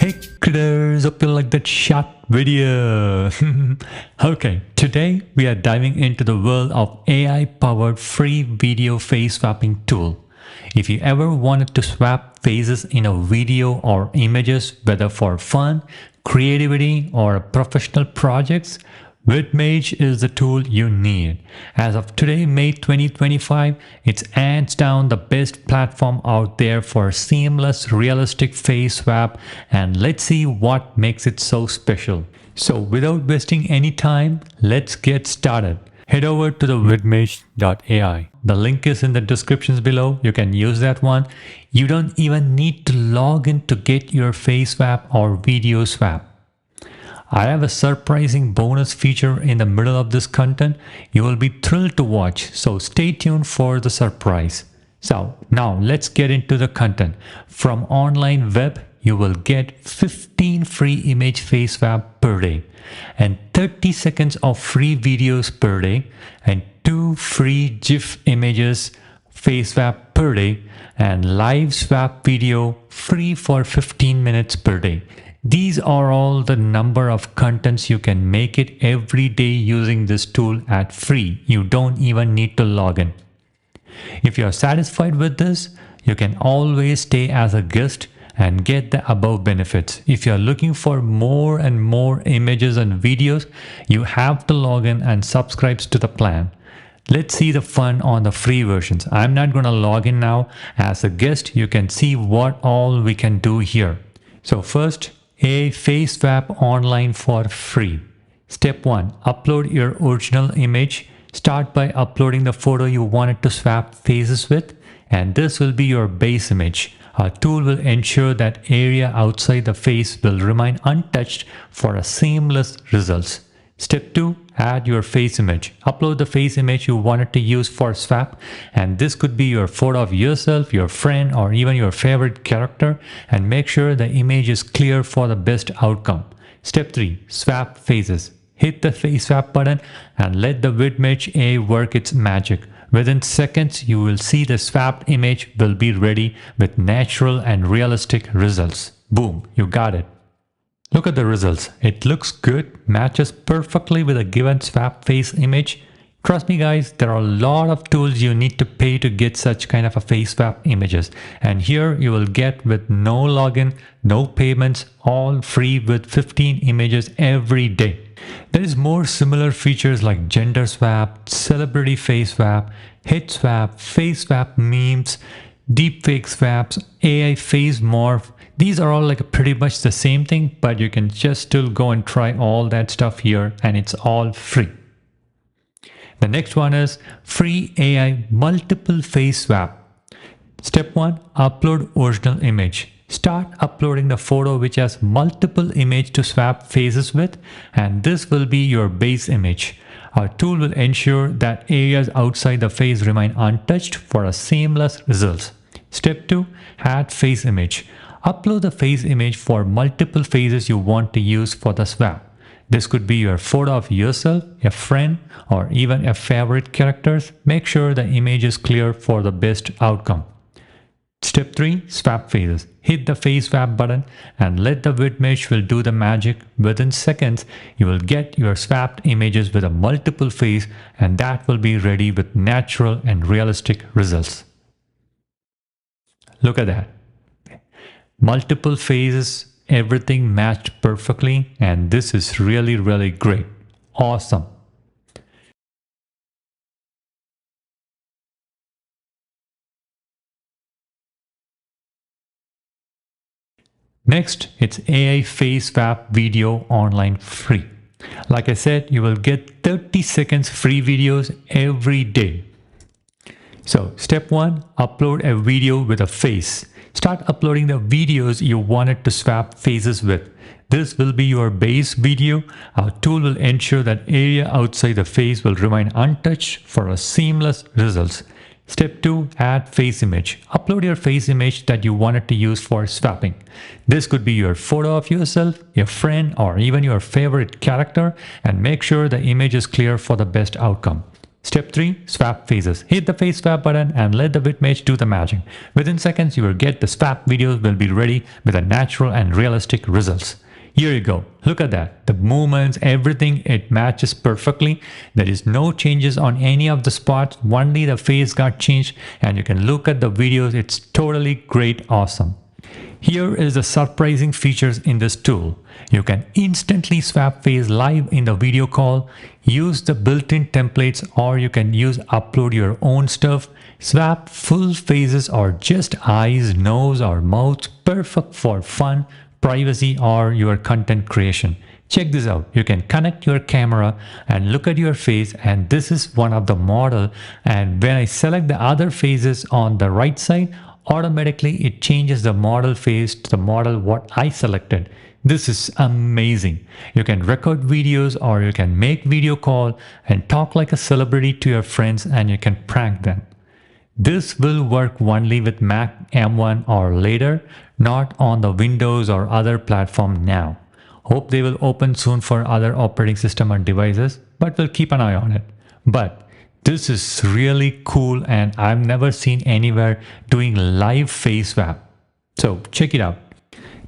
Hey critters, hope you like that short video. Okay, today we are diving into the world of AI-powered free video face swapping tool. If you ever wanted to swap faces in a video or images, whether for fun, creativity, or professional projects, Vidmage is the tool you need. As of today, May 2025, it's hands down the best platform out there for seamless, realistic face swap, and let's see what makes it so special. So without wasting any time, let's get started. Head over to the vidmage.ai. The link is in the descriptions below. You can use that one. You don't even need to log in to get your face swap or video swap. I have a surprising bonus feature in the middle of this content. You will be thrilled to watch, so stay tuned for the surprise. So now let's get into the content. From online web, you will get 15 free image face swap per day and 30 seconds of free videos per day and 2 free GIF images face swap per day and live swap video free for 15 minutes per day. These are all the number of contents you can make it every day using this tool at free. You don't even need to log in. If you are satisfied with this, you can always stay as a guest and get the above benefits. If you are looking for more and more images and videos, you have to log in and subscribe to the plan. Let's see the fun on the free versions. I'm not going to log in now. As a guest, you can see what all we can do here. So first, a face swap online for free. Step 1. Upload your original image. Start by uploading the photo you wanted to swap faces with, and this will be your base image. Our tool will ensure that area outside the face will remain untouched for a seamless results. Step 2. Add your face image. Upload the face image you wanted to use for swap, and this could be your photo of yourself, your friend, or even your favorite character, and make sure the image is clear for the best outcome. Step 3. Swap faces. Hit the face swap button and let the Vidmage AI work its magic. Within seconds, you will see the swapped image will be ready with natural and realistic results. Boom, you got it. Look at the results. It looks good, matches perfectly with a given swap face image. Trust me guys, there are a lot of tools you need to pay to get such kind of a face swap images. And here you will get with no login, no payments, all free with 15 images every day. There is more similar features like gender swap, celebrity face swap, hit swap, face swap memes, deepfake swaps, AI face morph. These are all like pretty much the same thing, but you can just still go and try all that stuff here, and it's all free. The next one is free AI multiple face swap. Step 1. Upload original image. Start uploading the photo which has multiple images to swap faces with, and this will be your base image. Our tool will ensure that areas outside the face remain untouched for a seamless result. Step 2. Add face image. Upload the face image for multiple faces you want to use for the swap. This could be your photo of yourself, a friend, or even a favorite characters. Make sure the image is clear for the best outcome. Step 3. Swap faces. Hit the face swap button and let the Vidmage will do the magic. Within seconds, you will get your swapped images with a multiple face, and that will be ready with natural and realistic results. Look at that. Multiple phases, everything matched perfectly, and this is really, really great. Awesome. Next, it's AI face swap video online free. Like I said, you will get 30 seconds free videos every day. So step 1, upload a video with a face. Start uploading the videos you wanted to swap faces with. This will be your base video. Our tool will ensure that area outside the face will remain untouched for a seamless results. Step 2. Add face image. Upload your face image that you wanted to use for swapping. This could be your photo of yourself, your friend, or even your favorite character, and make sure the image is clear for the best outcome. Step 3. Swap faces. Hit the face swap button and let the Vidmage do the magic. Within seconds, you will get the swap videos will be ready with a natural and realistic results. Here you go. Look at that. The movements, everything, it matches perfectly. There is no changes on any of the spots. Only the face got changed, and you can look at the videos. It's totally great, awesome. Here is the surprising features in this tool. You can instantly swap face live in the video call, use the built-in templates, or you can upload your own stuff, swap full faces or just eyes, nose or mouth, perfect for fun, privacy or your content creation. Check this out. You can connect your camera and look at your face, and this is one of the model, and when I select the other faces on the right side, automatically it changes the model face to the model what I selected. This is amazing. You can record videos or you can make video call and talk like a celebrity to your friends, and you can prank them. This will work only with Mac M1 or later, not on the Windows or other platform now. Hope they will open soon for other operating system and devices, but we'll keep an eye on it. But this is really cool, and I've never seen anywhere doing live face swap. So check it out.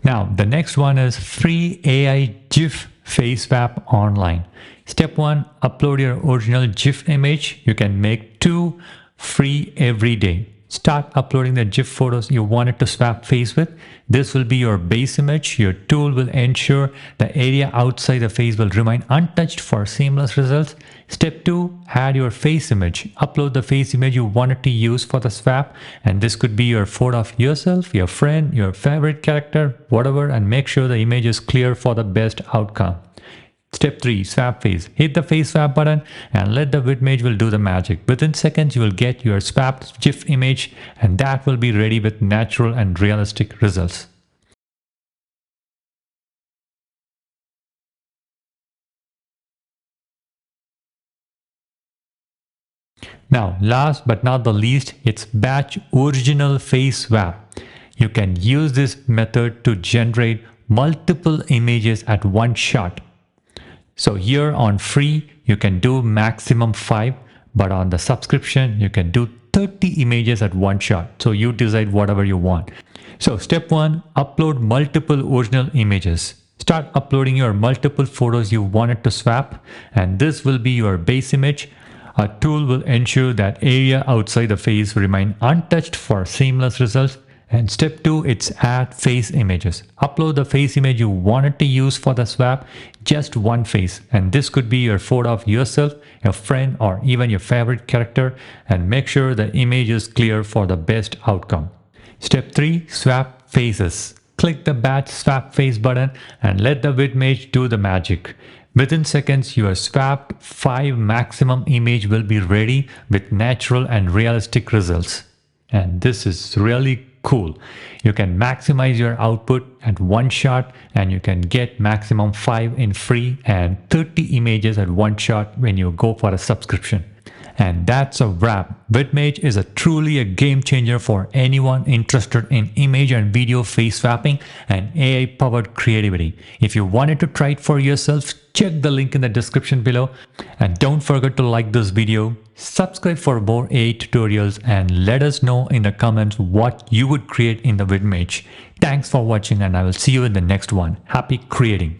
Now, the next one is free AI GIF face swap online. Step 1, upload your original GIF image. You can make 2 free every day. Start uploading the GIF photos you wanted to swap face with. This will be your base image. Your tool will ensure the area outside the face will remain untouched for seamless results. Step 2, add your face image. Upload the face image you wanted to use for the swap, and this could be your photo of yourself, your friend, your favorite character, whatever, and make sure the image is clear for the best outcome. Step 3, swap face. Hit the face swap button and let the Vidmage will do the magic. Within seconds, you will get your swapped GIF image, and that will be ready with natural and realistic results. Now, last but not the least, it's batch original face swap. You can use this method to generate multiple images at one shot. So here on free, you can do maximum 5, but on the subscription, you can do 30 images at one shot. So you decide whatever you want. So step 1, upload multiple original images. Start uploading your multiple photos you wanted to swap, and this will be your base image. A tool will ensure that area outside the face remain untouched for seamless results. And step 2, it's add face images. Upload the face image you wanted to use for the swap, just one face. And this could be your photo of yourself, your friend, or even your favorite character. And make sure the image is clear for the best outcome. Step 3, swap faces. Click the batch swap face button and let the Vidmage do the magic. Within seconds, your swapped 5 maximum image will be ready with natural and realistic results. And this is really cool. You can maximize your output at one shot, and you can get maximum 5 in free and 30 images at one shot when you go for a subscription. And that's a wrap. Vidmage is truly a game changer for anyone interested in image and video face swapping and AI powered creativity. If you wanted to try it for yourself, check the link in the description below, and don't forget to like this video, subscribe for more AI tutorials, and let us know in the comments what you would create in the Vidmage. Thanks for watching, and I will see you in the next one. Happy creating!